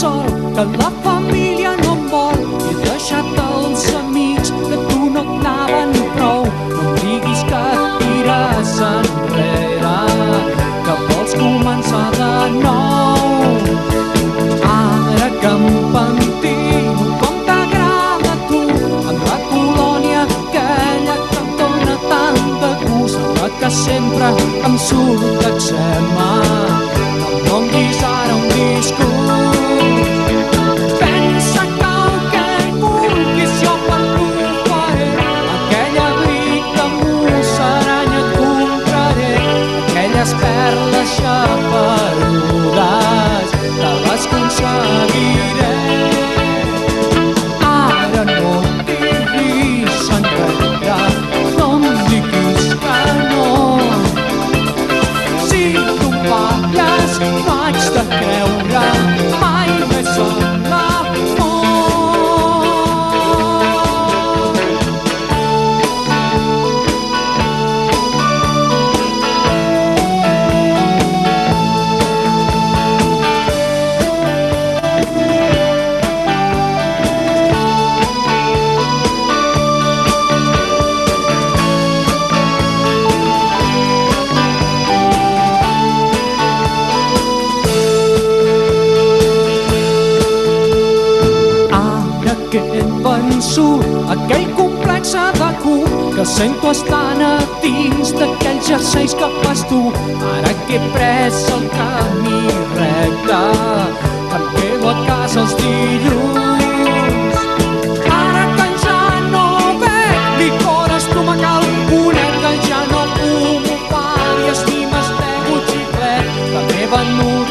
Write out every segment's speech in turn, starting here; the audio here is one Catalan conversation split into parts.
sol, que la família no em vol. He deixat els amics, que tu no et anaven prou. No em diguis que et tires enrere, que vols començar de nou. Ara que em pentino, com t'agrada a tu, amb la colònia aquella que em dóna tant de gust. Sembla que sempre em surt eczema, no em donis ara un discurs. Pensa que el que vulguis jo per tu faré, aquell abric de musaranya et compraré, aquelles perles xaperudes te les aconseguiré. Ara no et tiris enrere, no em diguis que no. Si tu em falles no haig de creure mai més en l'amor. Que et vençut aquell complexe de cul que sento estant a dins d'aquells jerseis que fas tu. Ara que he pres el camí recte, que em quedo a casa els dilluns. Ara que ja no bec licor, estomacal, bonet, que ja no fumo far i estimes teu xiclet, que m'he venut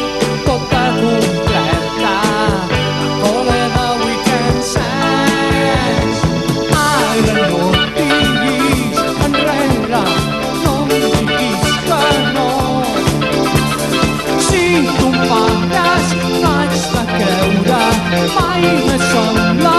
tota completa a cole de weekend sex. Ara no et tiris enrere, no em diguis que no. Si tu em falles no haig de creure mai més en la